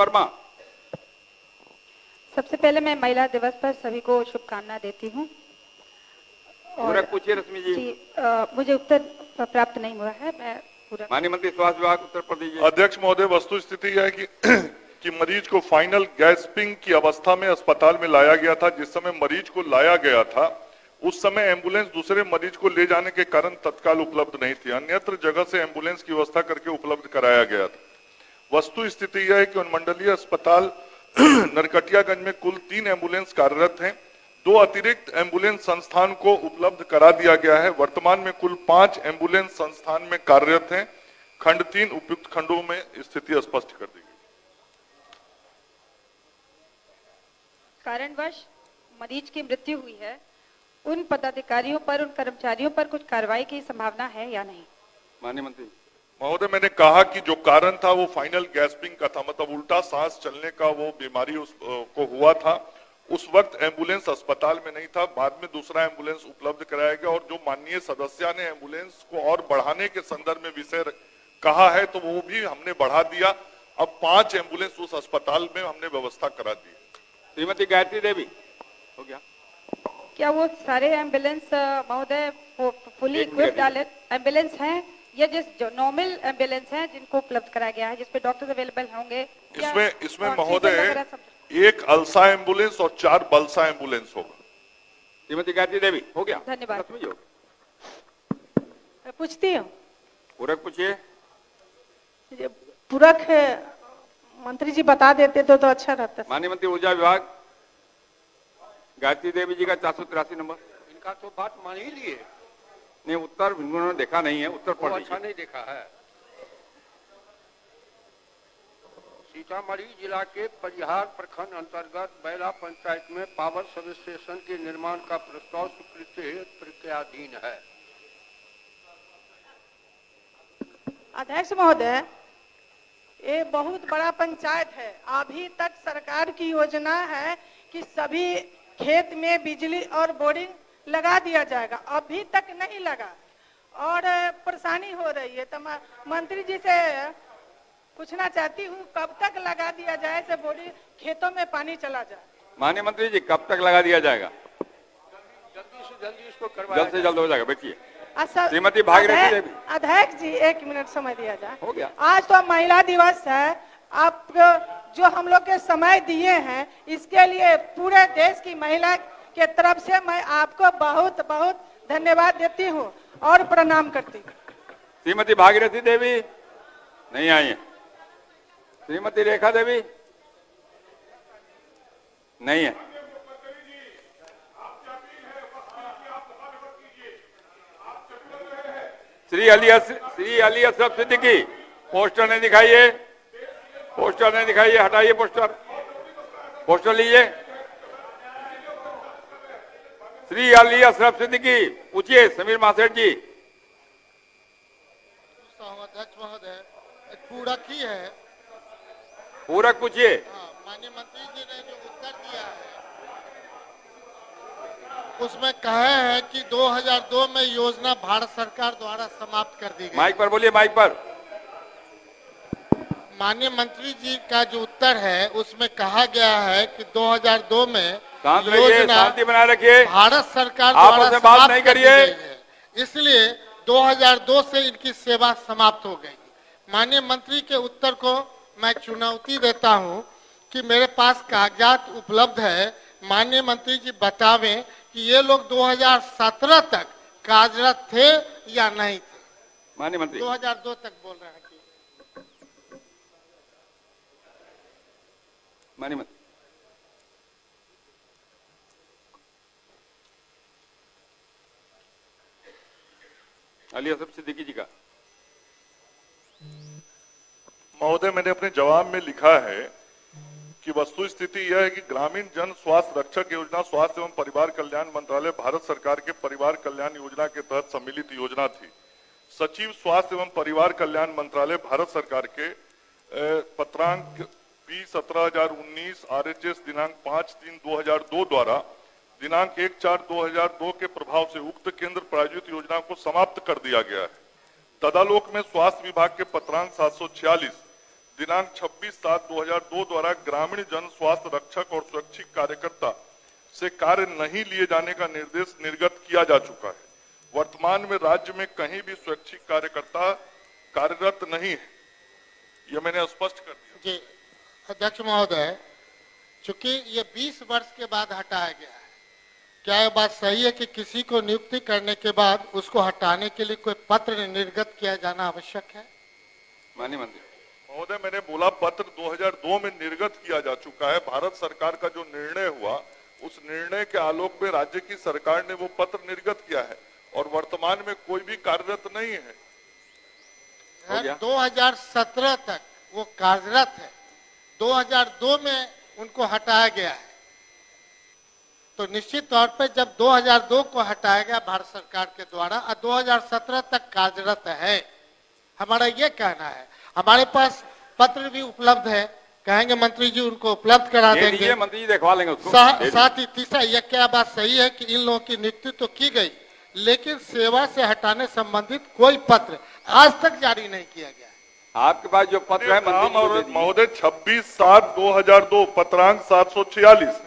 वर्मा। सबसे पहले मैं महिला दिवस पर सभी को शुभकामना देती हूँ। पूरक पूछिए रश्मि जी। मुझे उत्तर प्राप्त नहीं हुआ है। मैं पूरक। माननीय मंत्री स्वास्थ्य विभाग उत्तर प्रदेश। अध्यक्ष महोदय, वस्तु स्थिति यह है कि मरीज को फाइनल गैस्पिंग की अवस्था में अस्पताल में लाया गया था। जिस समय मरीज को लाया गया था उस समय एम्बुलेंस दूसरे मरीज को ले जाने के कारण तत्काल उपलब्ध नहीं थी। अन्यत्र जगह से एम्बुलेंस की व्यवस्था करके उपलब्ध कराया गया था। वस्तु स्थिति यह है कि अनुमंडलीय अस्पताल नरकटियागंज में कुल 3 एम्बुलेंस कार्यरत हैं। 2 अतिरिक्त एम्बुलेंस संस्थान को उपलब्ध करा दिया गया है। वर्तमान में कुल 5 एम्बुलेंस संस्थान में कार्यरत हैं। खंड 3 उपयुक्त खंडों में स्थिति स्पष्ट कर दी गई। कारणवश मरीज की मृत्यु हुई है, उन पदाधिकारियों पर, उन कर्मचारियों पर कुछ कार्रवाई की संभावना है या नहीं? माननीय मंत्री महोदय, मैंने कहा कि जो कारण था वो फाइनल गैस्पिंग का था, मतलब उल्टा सांस चलने का वो बीमारी उसको हुआ था। उस वक्त एम्बुलेंस अस्पताल में नहीं था। बाद में दूसरा एम्बुलेंस उपलब्ध कराया गया और जो माननीय सदस्य ने एम्बुलेंस को और बढ़ाने के संदर्भ में विषय कहा है तो वो भी हमने बढ़ा दिया। अब 5 एम्बुलेंस उस अस्पताल में हमने व्यवस्था करा दी। श्रीमती गायत्री देवी हो गया। क्या वो सारे एम्बुलेंस महोदय फुली इक्विप्ड एम्बुलेंस हैं या जो नॉर्मल एम्बुलेंस हैं जिनको उपलब्ध कराया गया है जिसपे डॉक्टर्स अवेलेबल होंगे? इसमें महोदय 1 अलसा एम्बुलेंस और 4 बलसा एम्बुलेंस होगा। श्रीमती गायत्री देवी हो गया। धन्यवाद। मैं पूछती हूँ। पूरक पूछिए। पूरक मंत्री जी बता देते तो अच्छा रहता। माननीय मंत्री ऊर्जा विभाग गायत्री देवी जी का 483 नंबर। इनका तो बात मान ही लिए। नहीं, उत्तर उन्होंने देखा नहीं है। उत्तर पढ़ अच्छा नहीं देखा है। सीतामढ़ी जिला के परिहार प्रखंड अंतर्गत बैला पंचायत में पावर सब स्टेशन के निर्माण का प्रस्ताव स्वीकृति प्रक्रियाधीन है। अध्यक्ष महोदय, ये बहुत बड़ा पंचायत है। अभी तक सरकार की योजना है कि सभी खेत में बिजली और बोरिंग लगा दिया जाएगा, अभी तक नहीं लगा और परेशानी हो रही है। तो मंत्री जी से पूछना चाहती हूँ कब तक लगा दिया जाए से बोरिंग खेतों में पानी चला जाए। माननीय मंत्री जी कब तक लगा दिया जाएगा? जल्दी से जल्दी इसको करवाया जल्द से जल्द हो जाएगा। बैठिए। अच्छा श्रीमती भागीरथी देवी। अध्यक्ष जी 1 मिनट समय दिया जाए। हो गया। आज तो महिला दिवस है। आप जो हम लोग के समय दिए हैं इसके लिए पूरे देश की महिला के तरफ से मैं आपको बहुत बहुत धन्यवाद देती हूँ और प्रणाम करती हूँ। श्रीमती भागीरथी देवी नहीं आई है। श्रीमती रेखा देवी नहीं है। श्री अली अशरफ सिद्दीकी पोस्टर नहीं दिखाइए। पोस्टर नहीं दिखाइए, हटाइए पोस्टर। पोस्टर लीजिए। श्री अली अशरफ सिद्दीकी पूछिए। समीर मासेठ जी। अध्यक्ष महोदय, पूरक ही है। पूरक पूछिए। माननीय मंत्री जी ने जो उत्तर दिया है उसमें कहा है कि 2002 में योजना भारत सरकार द्वारा समाप्त कर दी गई। माइक पर बोलिए, माइक पर। माननीय मंत्री जी का जो उत्तर है उसमें कहा गया है कि 2002 में योजना शांति बनाए रखिए। भारत सरकार द्वारा बात नहीं करिए। इसलिए 2002 से इनकी सेवा समाप्त हो गई। माननीय मंत्री के उत्तर को मैं चुनौती देता हूं कि मेरे पास कागजात उपलब्ध है। माननीय मंत्री जी बतावें कि ये लोग 2017 तक कार्यरत थे या नहीं थे। माननीय मंत्री 2002 तक बोल रहे हैं कि माननीय मंत्री अली अशरफ सिद्दीकी जी का। महोदय, मैंने अपने जवाब में लिखा है कि वस्तु स्थिति यह है कि ग्रामीण जन स्वास्थ्य रक्षक योजना स्वास्थ्य एवं परिवार कल्याण मंत्रालय भारत सरकार के परिवार कल्याण योजना के तहत सम्मिलित योजना थी। सचिव स्वास्थ्य एवं परिवार कल्याण मंत्रालय भारत सरकार के पत्रांक P17/2019 RHS दिनांक 5/3/2002 द्वारा दिनांक 1/4/2002 के प्रभाव से उक्त केंद्र प्रायोजित योजना को समाप्त कर दिया गया है। तदालोक में स्वास्थ्य विभाग के पत्रांक 746 दिनांक 26/7/2002 द्वारा ग्रामीण जन स्वास्थ्य रक्षक और स्वैच्छिक कार्यकर्ता से कार्य नहीं लिए जाने का निर्देश निर्गत किया जा चुका है। वर्तमान में राज्य में कहीं भी स्वैच्छिक कार्यकर्ता कार्यरत नहीं है, यह मैंने स्पष्ट कर दिया। जी अध्यक्ष महोदय, चूंकि ये 20 वर्ष के बाद हटाया गया है, क्या यह बात सही है कि किसी को नियुक्ति करने के बाद उसको हटाने के लिए कोई पत्र निर्गत किया जाना आवश्यक है? माननीय मंत्री महोदय, मैंने बोला पत्र 2002 में निर्गत किया जा चुका है। भारत सरकार का जो निर्णय हुआ उस निर्णय के आलोक में राज्य की सरकार ने वो पत्र निर्गत किया है और वर्तमान में कोई भी कार्यरत नहीं है। हो गया? 2017 तक वो कार्यरत है, 2002 में उनको हटाया गया है, तो निश्चित तौर पे जब 2002 को हटाया गया भारत सरकार के द्वारा और 2017 तक कार्यरत है, हमारा ये कहना है। हमारे पास पत्र भी उपलब्ध है, कहेंगे मंत्री जी उनको उपलब्ध करा दे देंगे। दीजिए, मंत्री जी देखवा लेंगे उसको। साथ ही तीसरा, यह क्या बात सही है कि इन लोगों की नियुक्ति तो की गई, लेकिन सेवा से हटाने संबंधित कोई पत्र आज तक जारी नहीं किया गया है? आपके पास जो पत्र है मंत्री जी को दे दीजिए। महोदय 26/7/2002 पत्रांक 746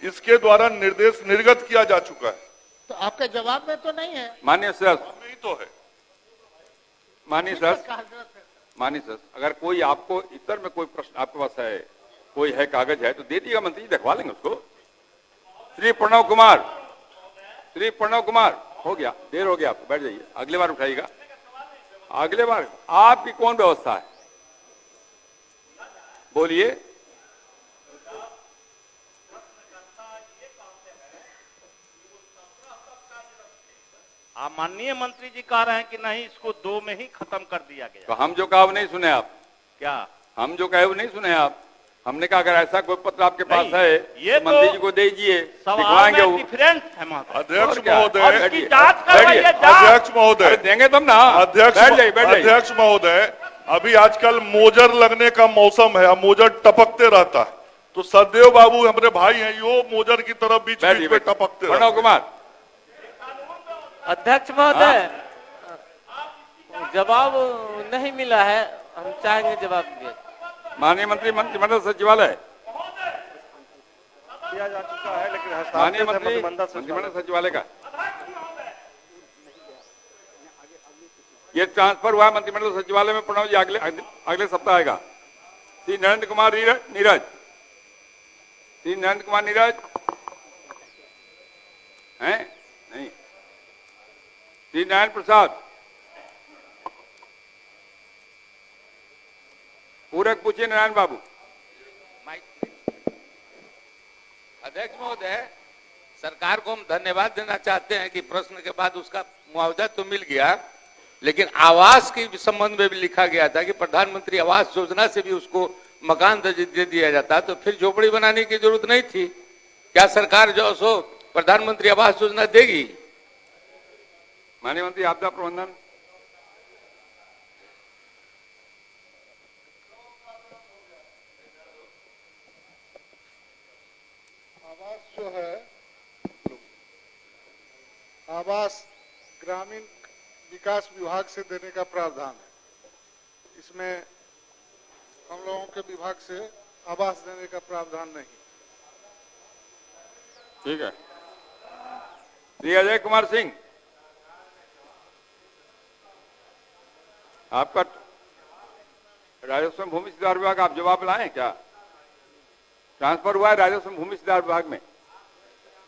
इसके द्वारा निर्देश निर्गत किया जा चुका है। तो आपके जवाब में तो नहीं है। माननीय सर, नहीं तो है। माननीय सर, माननीय सर, अगर कोई आपको इतर में कोई प्रश्न आपके पास है, कोई है कागज है तो दे दिएगा, मंत्री जी देखवा लेंगे उसको। श्री प्रणव कुमार, श्री प्रणव कुमार, हो गया, देर हो गया, आपको बैठ जाइए, अगले बार उठाइएगा। अगले बार आपकी कौन व्यवस्था है, बोलिए। आप माननीय मंत्री जी कह रहे हैं कि नहीं, इसको 2 में ही खत्म कर दिया गया। तो हम जो कहा वो नहीं सुने आप? क्या हम जो कहे वो नहीं सुने आप? हमने कहा अगर ऐसा कोई पत्र आपके पास नहीं, है ये तो मंत्री तो जी को दे दीजिए, सवाल दिखवाएंगे में वो। डिफरेंस है महाशय। अध्यक्ष और क्या? महोदय, और इसकी जांच करवाइए, जांच। अध्यक्ष महोदय, अरे देंगे तुम ना, अध्यक्ष बैठ जाइए, बैठ जाइए। अध्यक्ष महोदय, अभी आजकल मोजर लगने का मौसम है, मोजर टपकते रहता है, तो सदैव बाबू हमारे भाई हैं, यो मोजर की तरफ बीच बैठिए, बीच में बैठिए। टपकते प्रणव रहते हैं। कुमार, अध्यक्ष महोदय, जवाब नहीं मिला है, हम चाहेंगे जवाब दिए। माननीय मंत्री मंत्रिमंडल सचिवालय, किया जा चुका है, लेकिन माननीय मंत्री मंत्रिमंडल सचिवालय का ये ट्रांसफर हुआ है मंत्रिमंडल सचिवालय में। प्रणव जी अगले सप्ताह आएगा। श्री नरेंद्र कुमार नीरज, श्री नरेंद्र कुमार नीरज हैं? नहीं। श्री नारायण प्रसाद, पूरक पूछिए नारायण बाबू। अध्यक्ष महोदय, सरकार को हम धन्यवाद देना चाहते हैं कि प्रश्न के बाद उसका मुआवजा तो मिल गया, लेकिन आवास के संबंध में भी लिखा गया था कि प्रधानमंत्री आवास योजना से भी उसको मकान दे दिया जाता, तो फिर झोपड़ी बनाने की जरूरत नहीं थी। क्या सरकार जो सो प्रधानमंत्री आवास योजना देगी? माननीय मंत्री आपदा प्रबंधन, आवास जो है, आवास ग्रामीण विकास विभाग से देने का प्रावधान है। इसमें हम लोगों के विभाग से आवास देने का प्रावधान नहीं। ठीक है। श्री अजय कुमार सिंह, आपका राजस्व भूमि सुधार विभाग, आप जवाब लाए क्या? ट्रांसफर हुआ है राजस्व भूमि सुधार विभाग में,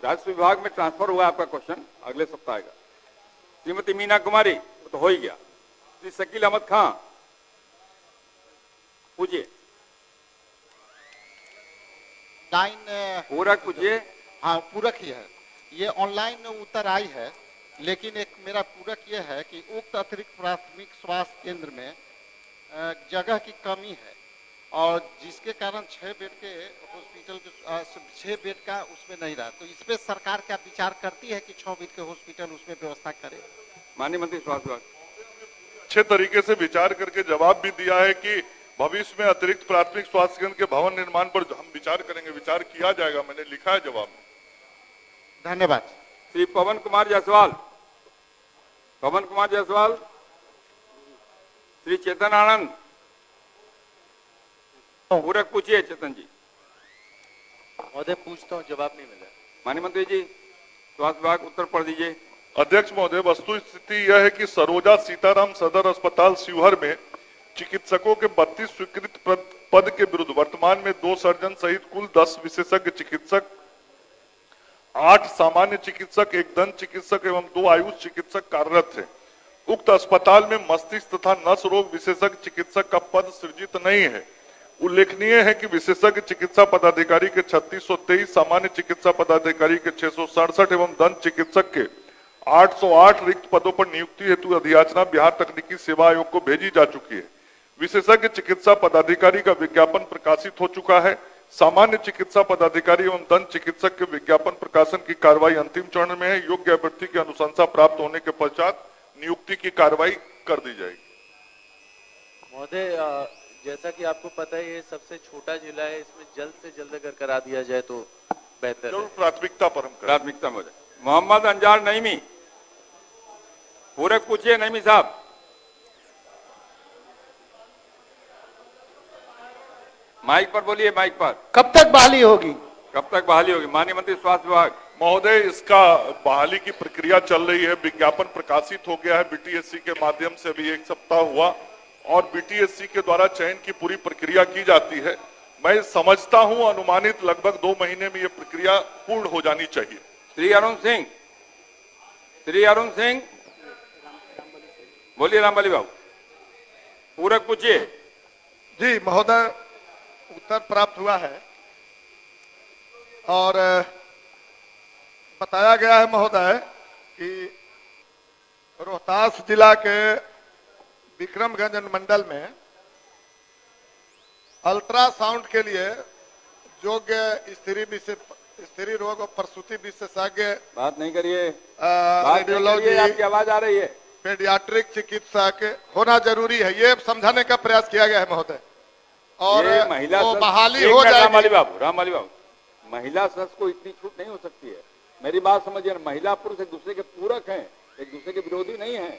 राजस्व विभाग में ट्रांसफर हुआ है आपका क्वेश्चन, अगले सप्ताह आएगा। श्रीमती मीना कुमारी, वो तो हो ही गया। श्री शकील अहमद खां, पूछिए। पूरक पूछिए। हाँ, पूरक ही है। ये ऑनलाइन उत्तर आई है, लेकिन एक मेरा पूरक ये है कि उक्त अतिरिक्त प्राथमिक स्वास्थ्य केंद्र में जगह की कमी है और जिसके कारण 6 बेड के हॉस्पिटल के 6 बेड का उसमें नहीं रहा, तो इस पे सरकार क्या विचार करती है कि 6 बेड के हॉस्पिटल उसमें व्यवस्था करे? माननीय मंत्री स्वास्थ्य विभाग, अच्छे तरीके से विचार करके जवाब भी दिया है कि भविष्य में अतिरिक्त प्राथमिक स्वास्थ्य केंद्र के भवन निर्माण पर हम विचार करेंगे, विचार किया जाएगा, मैंने लिखा है जवाब में। धन्यवाद। श्री पवन कुमार जायसवाल, पवन कुमार जायसवाल, श्री चेतन आनंद, पूरक पूछिए चेतन जी। महोदय पूछता हूँ, जवाब नहीं मिला। माननीय मंत्री जी स्वास्थ्य विभाग उत्तर पढ़ दीजिए। अध्यक्ष महोदय, वस्तु स्थिति यह है कि सरोजा सीताराम सदर अस्पताल शिवहर में चिकित्सकों के 32 स्वीकृत पद के विरुद्ध वर्तमान में 2 सर्जन सहित कुल 10 विशेषज्ञ चिकित्सक, 8 सामान्य चिकित्सक, 1 दंत चिकित्सक एवं 2 आयुष चिकित्सक कार्यरत थे। उक्त अस्पताल में मस्तिष्क तथा नस रोग विशेषज्ञ चिकित्सक का पद सृजित नहीं है। उल्लेखनीय है कि विशेषज्ञ चिकित्सा पदाधिकारी के 3623, सामान्य चिकित्सा पदाधिकारी के 667 एवं दंत चिकित्सक के 808 रिक्त पदों पर नियुक्ति हेतु अधियाचना बिहार तकनीकी सेवा आयोग को भेजी जा चुकी है। विशेषज्ञ चिकित्सा पदाधिकारी का विज्ञापन प्रकाशित हो चुका है। सामान्य चिकित्सा पदाधिकारी एवं दंत चिकित्सक के विज्ञापन प्रकाशन की कार्रवाई अंतिम चरण में है। योग्य अभ्यर्थी की अनुशंसा प्राप्त होने के पश्चात नियुक्ति की कार्रवाई कर दी जाएगी। महोदय, जैसा कि आपको पता है ये सबसे छोटा जिला है, इसमें जल्द से जल्द अगर करा दिया जाए तो बेहतर है। प्राथमिकता पर हम प्राथमिकता में मोहम्मद अंजार नईमी, पूरक पूछिए नईमी साहब। माइक पर बोलिए, माइक पर। कब तक बहाली होगी? कब तक बहाली होगी? माननीय मंत्री स्वास्थ्य विभाग। महोदय, इसका बहाली की प्रक्रिया चल रही है। विज्ञापन प्रकाशित हो गया है बीटीएससी के माध्यम से, अभी 1 सप्ताह हुआ और बीटीएससी के द्वारा चयन की पूरी प्रक्रिया की जाती है। मैं समझता हूं अनुमानित लगभग 2 महीने में यह प्रक्रिया पूर्ण हो जानी चाहिए। श्री अरुण सिंह, श्री अरुण सिंह बोलिए। रामबली बाबू, पूरक पूछिए। जी महोदय, उत्तर प्राप्त हुआ है और बताया गया है महोदय कि रोहतास जिला के विक्रमगंज अनुमंडल में अल्ट्रासाउंड के लिए योग्य स्त्री रोग और प्रसूति विशेषज्ञ, बात नहीं करिए, रेडियोलॉजी, आपकी आवाज आ रही है, पेडियाट्रिक चिकित्सक होना जरूरी है, ये समझाने का प्रयास किया गया है महोदय। और ये महिला वो सस- बहाली एक हो मिनट, जाएगी। रामबली बाबू, महिला सस को इतनी छूट नहीं हो सकती है। मेरी बात समझिए, महिला पुरुष एक दूसरे के पूरक हैं, एक दूसरे के विरोधी नहीं है।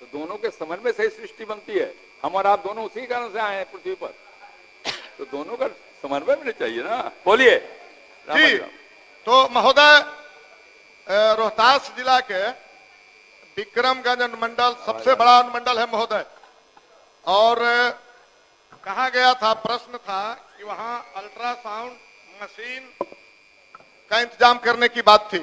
तो दोनों के समन्वय से सृष्टि बनती है। हम और आप दोनों उसी कारण से आए हैं पृथ्वी पर, तो दोनों का समन्वय होना चाहिए ना। बोलिए जी, तो महोदय रोहतास जिला के विक्रमगंज अनुमंडल सबसे बड़ा अनुमंडल है महोदय, और कहा गया था, प्रश्न था कि वहां अल्ट्रासाउंड मशीन का इंतजाम करने की बात थी।